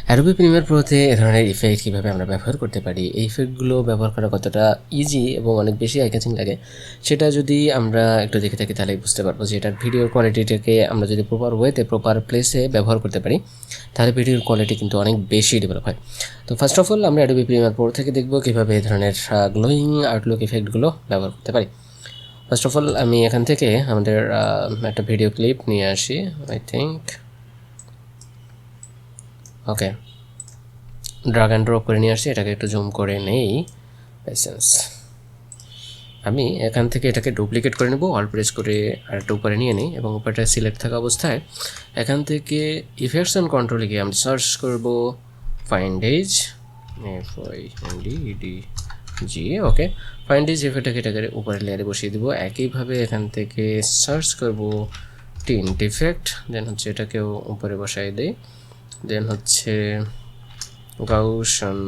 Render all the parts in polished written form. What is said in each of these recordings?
Adobe Premiere প্রোতে এ ধরনের effect কীভাবে আমরা ব্যবহার করতে পারি, এই ইফেক্টগুলো ব্যবহার করা কতটা ইজি এবং অনেক বেশি আই ক্যাচিং লাগে সেটা যদি আমরা একটু দেখে থাকি তাহলে বুঝতে পারবো যে এটার ভিডিও কোয়ালিটিটাকে আমরা যদি প্রপার ওয়েতে প্রপার প্লেসে ব্যবহার করতে পারি তাহলে ভিডিওর কোয়ালিটি কিন্তু অনেক বেশি ডেভেলপ হয়। তো ফার্স্ট অফ অল আমরা অ্যাডোবি প্রিমিয়ার প্রো থেকে দেখবো কীভাবে এই ধরনের গ্লোয়িং আউটলুক ইফেক্টগুলো ব্যবহার করতে পারি। ফার্স্ট অফ অল আমি এখান থেকে আমাদের একটা ভিডিও ক্লিপ নিয়ে আসি। I think okay, drug and drop করে নিয়ে আসছি, এটাকে একটু জুম করে নেই। লাইসেন্স আমি এখান থেকে এটাকে ডুপ্লিকেট করে নেব, অল প্রেস করে আর একটা উপরে নিয়ে নিই এবং উপরটা সিলেক্ট থাকা অবস্থায় এখান থেকে ইফেক্টস অ্যান্ড কন্ট্রোলে গিয়ে আমি সার্চ করব ফাইন্ডেজ, FINDEG। ওকে, ফাইন্ডেজ ইফেক্টটাকে এটাকে উপরে লেয়ারে বসিয়ে দেবো। একইভাবে এখান থেকে সার্চ করব টিন্ট ইফেক্ট, দেন হচ্ছে এটাকেও উপরে বসাই দেই, দেন হচ্ছে গাউশন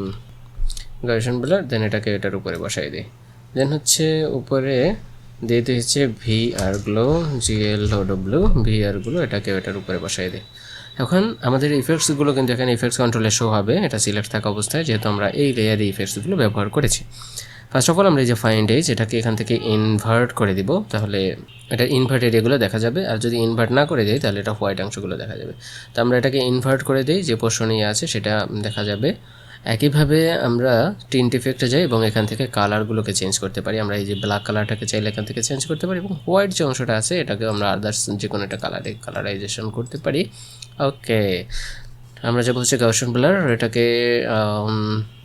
ব্লার, দেন এটাকে এটার উপরে বসাই দিই, দেন হচ্ছে উপরে দিয়ে দিয়েছে VR glow, GLOW VR glow, এটাকে এটার উপরে বসাই দিই। এখন আমাদের ইফেক্টসগুলো কিন্তু এখানে ইফেক্টস কন্ট্রোলে শো হবে, এটা সিলেক্ট থাকা অবস্থায়, যেহেতু আমরা এই লেয়ারে ইফেক্টসগুলো ব্যবহার করেছি। ফার্স্ট অফ অল আমরা এই যে ফাইন্ড এজ এটাকে এখান থেকে ইনভার্ট করে দিব, তাহলে এটা ইনভার্ট এরিয়াগুলো দেখা যাবে, আর যদি ইনভার্ট না করে দিই তাহলে এটা হোয়াইট অংশগুলো দেখা যাবে। তো আমরা এটাকে ইনভার্ট করে দিই, যে পোর্শনে আছে সেটা দেখা যাবে। একইভাবে আমরা টিন্ট ইফেক্টে যাই এবং এখান থেকে কালারগুলোকে চেঞ্জ করতে পারি। আমরা এই যে ব্ল্যাক কালারটাকে চাইলে এখান থেকে চেঞ্জ করতে পারি এবং হোয়াইট যে অংশটা আছে এটাকে আমরা আদার্স যে কোনো একটা কালারে কালারাইজেশন করতে পারি। ওকে, আমরা যাবো হচ্ছে গাউশন ব্লার, এটাকে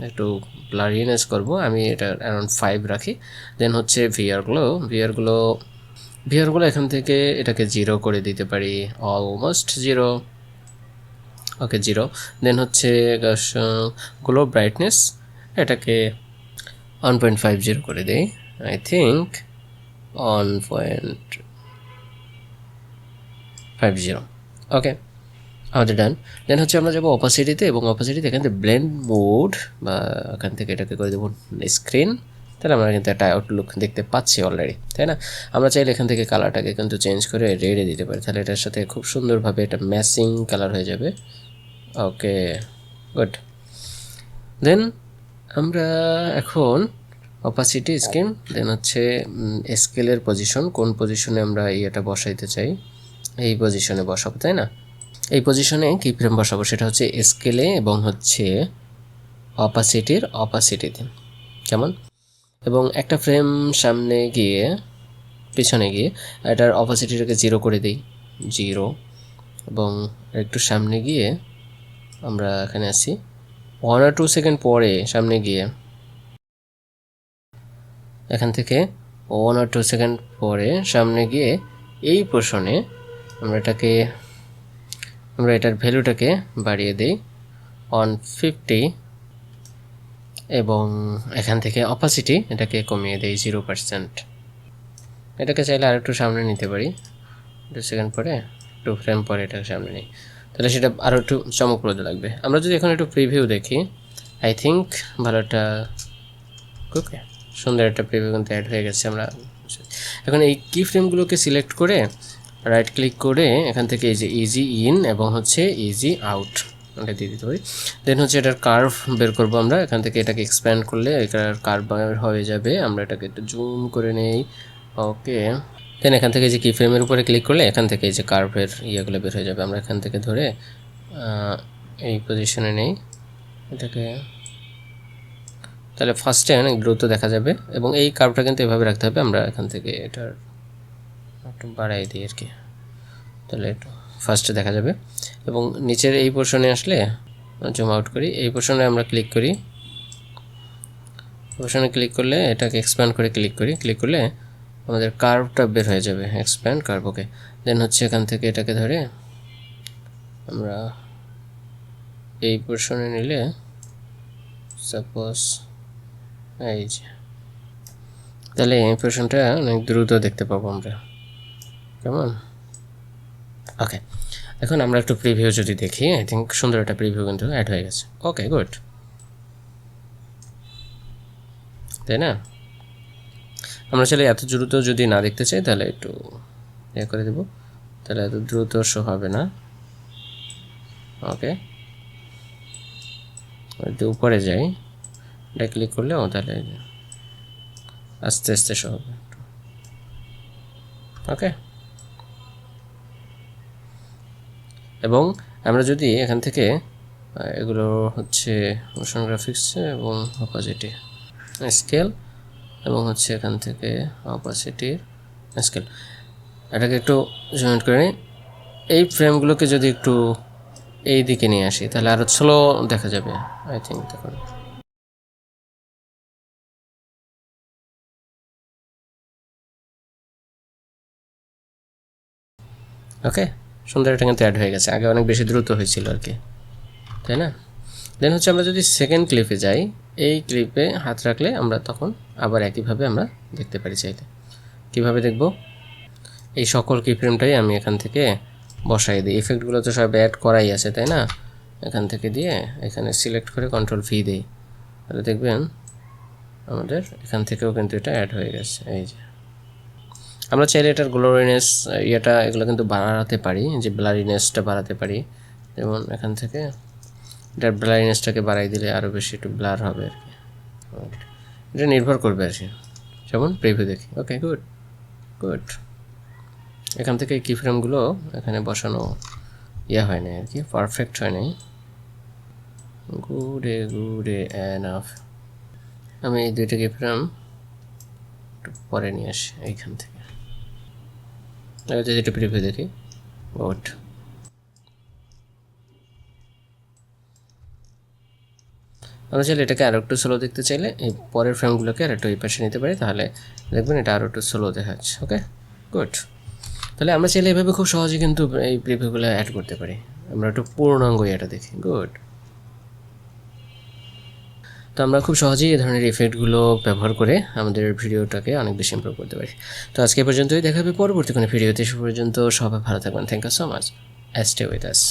একটু ব্লারিনেস করব, আমি এটা অ্যারাউন্ড 5 রাখি। দেন হচ্ছে ভিআরগুলো এখান থেকে এটাকে 0 করে দিতে পারি, অলমোস্ট 0। ওকে 0। দেন হচ্ছে গ্লো ব্রাইটনেস এটাকে 1.50 করে দেই, আই থিঙ্ক 1.50। ওকে, আমাদের ডান। দেন হচ্ছে আমরা যাবো অপাসিটিতে এবং অপাসিটিতে এখান থেকে ব্লেন্ড মোড বা এখান থেকে এটাকে করে দেবো স্ক্রিন, তাহলে আমরা কিন্তু একটা আউটলুক দেখতে পাচ্ছি অলরেডি, তাই না? আমরা চাইলে এখান থেকে কালারটাকে কিন্তু চেঞ্জ করে রেডে দিতে পারি, তাহলে এটার সাথে খুব সুন্দরভাবে এটা ম্যাচিং কালার হয়ে যাবে। Okay good. দেন আমরা এখন অপাসিটি স্ক্রিন, দেন হচ্ছে স্কেলের পজিশন, কোন পজিশনে আমরা এটা বসাইতে চাই, এই পজিশনে বসাবো, তাই না? এই পজিশনে কি ফ্রেম বসাবো সেটা হচ্ছে স্কেলে এবং হচ্ছে অপাসিটিতে, কেমন? এবং একটা ফ্রেম সামনে গিয়ে পিছনে গিয়ে এটার অপাসিটিটাকে 0 করে দিই, 0। এবং একটু সামনে গিয়ে আমরা এখানে আসি 1 or 2 সেকেন্ড পরে সামনে গিয়ে এখান থেকে 1 or 2 সেকেন্ড পরে সামনে গিয়ে এই পোর্শনে আমরা এটার ভ্যালুটাকে বাড়িয়ে দিই 150 এবং এখান থেকে অপাসিটি এটাকে কমিয়ে দেই 0%। এটাকে চাইলে আর একটু সামনে নিতে পারি, 2 সেকেন্ড পরে 2 ফ্রেম পরে এটাকে সামনে নিই, তাহলে সেটা আরও একটু চমকপ্রদ লাগবে। আমরা যদি এখন একটু প্রিভিউ দেখি, আই থিঙ্ক ভালো একটা ওকে সুন্দর একটা প্রিভিউ কিন্তু অ্যাড হয়ে গেছে। আমরা এখন এই কি ফ্রেমগুলোকে সিলেক্ট করে রাইট ক্লিক করে এখান থেকে এই যে ইজি ইন এবং হচ্ছে ইজি আউট এটা দিয়ে দিতে পারি। দেন হচ্ছে এটার কার্ভ বের করবো আমরা, এখান থেকে এটাকে এক্সপ্যান্ড করলে এটার কার্ভ বের হয়ে যাবে। আমরা এটাকে একটু জুম করে নেই। ওকে, দেন এখান থেকে যে কি ফ্রেমের উপরে ক্লিক করলে এখান থেকে এই যে কার্ভের ইয়েগুলো বের হয়ে যাবে। আমরা এখান থেকে ধরে এই পজিশনে নেই এটাকে, তাহলে ফার্স্টে অনেক দ্রুত দেখা যাবে এবং এই কার্ভটা কিন্তু এভাবে রাখতে হবে। আমরা এখান থেকে এটার একটু বাড়াই দিই আর কি, তাহলে একটু ফার্স্টে দেখা যাবে। এবং নিচের এই পোর্শনে আসলে জুম আউট করি, এই পোর্শনে আমরা ক্লিক করি, পোর্শনে ক্লিক করলে এটাকে এক্সপ্যান্ড করে ক্লিক করলে আমাদের কার্ভটা বের হয়ে যাবে, এক্সপ্যান্ড কার্ভ। ওকে, দেন হচ্ছে এখান থেকে এটাকে ধরে আমরা এই পোর্শনে নিলে সাপোজ এই যে, তাহলে এই পোর্শনটা অনেক দ্রুত দেখতে পাবো আমরা, কেমন? ওকে, এখন আমরা একটু প্রিভিউ যদি দেখি, আই থিঙ্ক সুন্দর একটা প্রিভিউ কিন্তু অ্যাড হয়ে গেছে। ওকে গুড, তাই না? আমরা চাইলে এত দ্রুত যদি না দেখতে চাই তাহলে একটু ইয়ে করে দেবো, তাহলে এত দ্রুত শো হবে না। ওকে, যদি উপরে যাই, এটা ক্লিক করলে তাহলে আস্তে আস্তে সব হবে। ওকে, এবং আমরা যদি এখান থেকে এগুলো হচ্ছে মোশন গ্রাফিক্স এবং অপাসিটি স্কেল, এবং হচ্ছে এখান থেকে অপাসিটির স্কেল, এটাকে একটু জয়েন্ট করে নিই। এই ফ্রেমগুলোকে যদি একটু এই দিকে নিয়ে আসি তাহলে আরও স্লো দেখা যাবে আই থিঙ্ক। দেখুন, ওকে, সুন্দর এটা কিন্তু অ্যাড হয়ে গেছে। আগে অনেক বেশি দ্রুত হয়েছিল আর কি, তাই না? দেন হচ্ছে আমরা যদি সেকেন্ড ক্লিপে যাই, এই ক্লিপে হাত রাখলে আমরা তখন আবার একইভাবে আমরা দেখতে পারি। চাইলে কীভাবে দেখব? এই সকল কি ফ্রেমটাই আমি এখান থেকে বসাই দিই। ইফেক্টগুলো তো সব অ্যাড করাই আছে, তাই না? এখান থেকে দিয়ে এখানে সিলেক্ট করে Ctrl+V দিই, তাহলে দেখবেন আমাদের এখান থেকেও কিন্তু এটা অ্যাড হয়ে গেছে। এই যে আমরা চাইলে এটার গ্লোরিনেস এগুলো কিন্তু বাড়াতে পারি, যে ব্লারিনেসটা বাড়াতে পারি। যেমন এখান থেকে এটার ব্লারিনেসটাকে বাড়াই দিলে আরও বেশি একটু ব্লার হবে আর কি। এটা নির্ভর করবে আর কি। যেমন প্রিভিউ দেখি। ওকে, গুড গুড। এখান থেকে কি ফ্রেমগুলো এখানে বসানো হয় না আর কি, পারফেক্ট হয় নাই। Good enough. আমি এই দুইটা কি ফ্রেম একটু পরে নিয়ে আসি এইখান থেকে। যদি একটু প্রিভিউ দেখি। গুড। আমরা চাইলে এটাকে আরও একটু স্লো দেখতে চাইলে এই পরের ফ্রেমগুলোকে আর একটু এই পাশে নিতে পারি, তাহলে দেখবেন এটা আরও একটু স্লো দেখাচ্ছে। ওকে, গুড। তাহলে আমরা চাইলে এভাবে খুব সহজে কিন্তু এই প্রিভিউগুলো অ্যাড করতে পারি। আমরা একটু পূর্ণাঙ্গ এটা দেখি। গুড। তো আমরা খুব সহজেই এই ধরনের ইফেক্টগুলো ব্যবহার করে আমাদের ভিডিওটাকে অনেক বেশি ইমপ্রুভ করতে পারি। তো আজকে পর্যন্তই, দেখা হবে পরবর্তী কোনো ভিডিওতে। সে পর্যন্ত সবাই ভালো থাকবেন। Thank you so much. Stay with us.